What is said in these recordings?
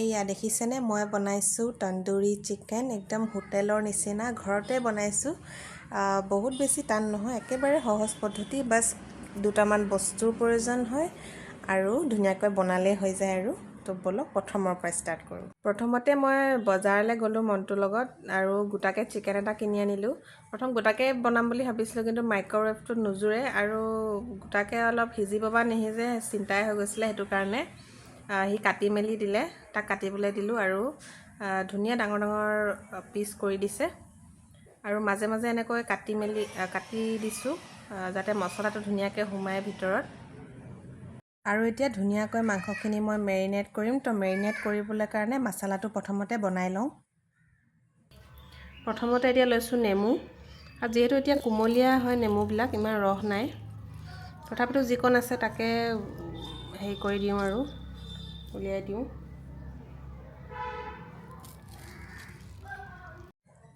এইয়া দেখিছেনে মই বনাইছোঁ তন্দুৰী চিকেন একদম হোটেলৰ নিচিনা ঘৰতে বনাইছোঁ বহুত বেছি টান নহয় একেবাৰে সহজ পদ্ধতি বাস দুটামান বস্তুৰ প্ৰয়োজন হয় আৰু ধুনীয়াকৈ বনালেই হৈ যায় আৰু তো বলক প্ৰথমৰ পৰা ষ্টাৰ্ট কৰোঁ প্ৰথমতে মই বজাৰলৈ গ'লোঁ মন্টুৰ লগত আৰু গোটাকে চিকেন এটা কিনি আনিলোঁ প্ৰথম গোটাকে বনাম বুলি ভাবিছিলোঁ কিন্তু মাইক্ৰৱেভটোত নুজুৰে আৰু গোটাকে অলপ সিজিব বা নিসিজে চিন্তাই হৈ গৈছিলে সেইটো কাৰণে হি কাটি মেলি দিলে তাক কাটিবলৈ দিলোঁ আৰু ধুনীয়া ডাঙৰ ডাঙৰ পিচ কৰি দিছে আৰু মাজে মাজে এনেকৈ কাটি দিছোঁ যাতে মছলাটো ধুনীয়াকৈ সোমায় ভিতৰত আৰু এতিয়া ধুনীয়াকৈ মাংসখিনি মই মেৰিনেট কৰিম তো মেৰিনেট কৰিবলৈ কাৰণে মছলাটো প্ৰথমতে বনাই লওঁ প্ৰথমতে এতিয়া লৈছোঁ নেমু আৰু যিহেতু এতিয়া কুমলীয়া হয় নেমুবিলাক ইমান ৰস নাই তথাপিতো যিকণ আছে তাকে হেৰি কৰি দিওঁ আৰু উলিয়াই দিওঁ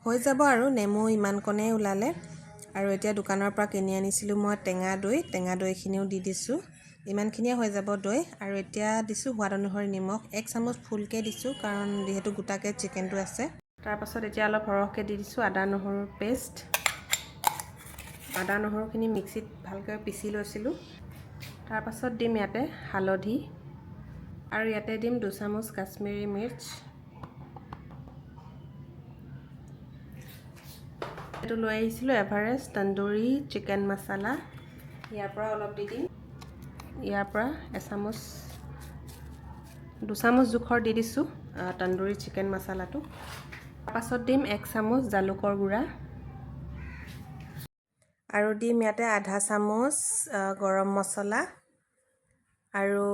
হৈ যাব আৰু নেমু ইমানকণেই ওলালে আৰু এতিয়া দোকানৰ পৰা কিনি আনিছিলোঁ মই টেঙা দৈখিনিও দি দিছোঁ ইমানখিনিয়ে হৈ যাব দৈ আৰু এতিয়া দিছোঁ সোৱাদ অনুসৰি নিমখ 1 চামুচ ফুলকৈ দিছোঁ কাৰণ যিহেতু গোটাকে চিকেনটো আছে তাৰপাছত এতিয়া অলপ সৰহকৈ দি দিছোঁ আদা নহৰুৰ পেষ্ট আদা নহৰুখিনি মিক্সিত ভালকৈ পিচি লৈছিলোঁ তাৰপাছত দিম ইয়াতে হালধি আৰু ইয়াতে দিম 2 চামুচ কাশ্মীৰী মিৰ্চ এইটো লৈ আহিছিলোঁ এভাৰেষ্ট তন্দুৰী চিকেন মছলা ইয়াৰ পৰা অলপ দি দিম ইয়াৰ পৰা 2 চামুচ জোখৰ দি দিছোঁ তন্দুৰী চিকেন মছলাটো তাৰপাছত দিম 1 চামুচ জালুকৰ গুড়া আৰু দিম ইয়াতে আধা চামুচ গৰম মছলা আৰু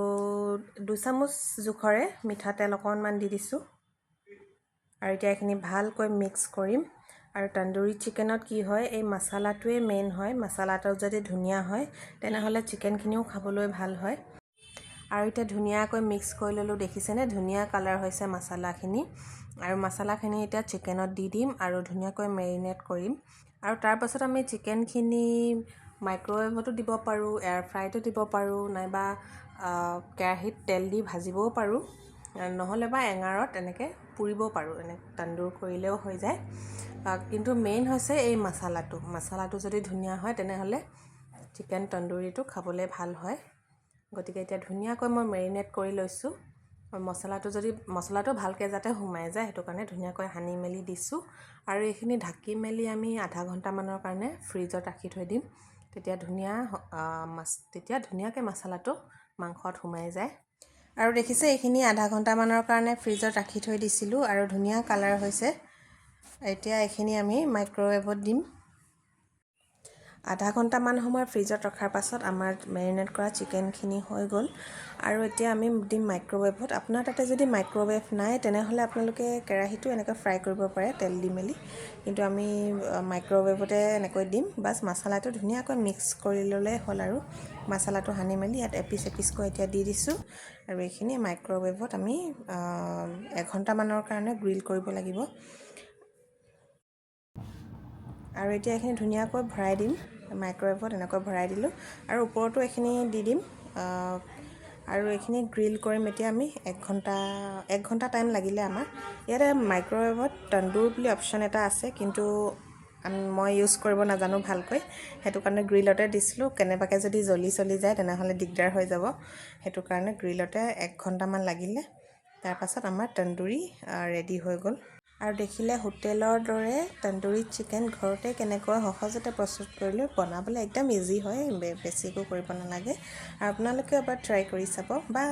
2 চামুচ জোখৰে মিঠাতেল অকণমান দি দিছোঁ আৰু এতিয়া এইখিনি ভালকৈ মিক্স কৰিম আৰু তন্দুৰী চিকেনত কি হয় এই মছলাটোৱে মেইন হয় মছলাটো যদি ধুনীয়া হয় তেনেহ'লে চিকেনখিনিও খাবলৈ ভাল হয় আৰু এতিয়া ধুনীয়াকৈ মিক্স কৰি ল'লোঁ দেখিছেনে ধুনীয়া কালাৰ হৈছে মছলাখিনি আৰু মছলাখিনি এতিয়া চিকেনত দি দিম আৰু ধুনীয়াকৈ মেৰিনেট কৰিম আৰু তাৰপাছত আমি চিকেনখিনি মাইক্ৰৱেভতো দিব পাৰোঁ এয়াৰ ফ্ৰাইটো দিব পাৰোঁ নাইবা কেৰাহীত তেল দি ভাজিবও পাৰোঁ নহ'লে বা এঙাৰত এনেকৈ পুৰিবও পাৰোঁ এনে তন্দুৰ কৰিলেও হৈ যায় কিন্তু মেইন হৈছে এই মছলাটো যদি ধুনীয়া হয় তেনেহ'লে চিকেন তন্দুৰীটো খাবলৈ ভাল হয় গতিকে এতিয়া ধুনীয়াকৈ মই মেৰিনেট কৰি লৈছোঁ মছলাটো ভালকৈ যাতে সোমাই যায় সেইটো কাৰণে ধুনীয়াকৈ সানি মেলি দিছোঁ আৰু এইখিনি ঢাকি মেলি আমি আধা ঘণ্টামানৰ কাৰণে ফ্ৰিজত ৰাখি থৈ দিম তেতিয়া ধুনীয়াকৈ মছলাটো মাংসত সোমাই যায় আৰু দেখিছে এইখিনি আধা ঘণ্টামানৰ কাৰণে ফ্ৰিজত ৰাখি থৈ দিছিলোঁ আৰু ধুনীয়া কালাৰ হৈছে এতিয়া এইখিনি আমি মাইক্ৰৱেভত দিম আধা ঘণ্টামান সময় ফ্ৰিজত ৰখাৰ পাছত আমাৰ মেৰিনেট কৰা চিকেনখিনি হৈ গ'ল আৰু এতিয়া আমি দিম মাইক্ৰৱেভত আপোনাৰ তাতে যদি মাইক্ৰৱেভ নাই তেনেহ'লে আপোনালোকে কেৰাহীটো এনেকৈ ফ্ৰাই কৰিব পাৰে তেল দি মেলি কিন্তু আমি মাইক্ৰৱেভতে এনেকৈ দিম বাছ মছলাটো ধুনীয়াকৈ মিক্স কৰি ল'লে হ'ল আৰু মছলাটো সানি মেলি ইয়াত এপিচকৈ এতিয়া দি দিছোঁ আৰু এইখিনি মাইক্ৰৱেভত আমি 1 ঘণ্টামানৰ কাৰণে গ্ৰিল কৰিব লাগিব আৰু এতিয়া এইখিনি ধুনীয়াকৈ ভৰাই দিম মাইক্ৰৱেভত এনেকৈ ভৰাই দিলোঁ আৰু ওপৰতো এইখিনি দি দিম আৰু এইখিনি গ্ৰিল কৰিম এতিয়া আমি 1 ঘণ্টা টাইম লাগিলে আমাৰ ইয়াতে মাইক্ৰৱেভত তন্দুৰ বুলি অপশ্যন এটা আছে কিন্তু মই ইউজ কৰিব নাজানো ভালকৈ সেইটো কাৰণে গ্ৰিলতে দিছিলোঁ কেনেবাকৈ যদি জ্বলি যায় তেনেহ'লে দিগদাৰ হৈ যাব সেইটো কাৰণে গ্ৰিলতে 1 ঘণ্টামান লাগিলে তাৰপাছত আমাৰ তন্দুৰী ৰেডি হৈ গ'ল আৰু দেখিলে হোটেলৰ দৰে তন্দুৰী চিকেন ঘৰতে কেনেকৈ সহজতে প্ৰস্তুত কৰিলোঁ বনাবলৈ একদম ইজি হয় বেছি একো কৰিব নালাগে আৰু আপোনালোকেও এবাৰ ট্ৰাই কৰি চাব বা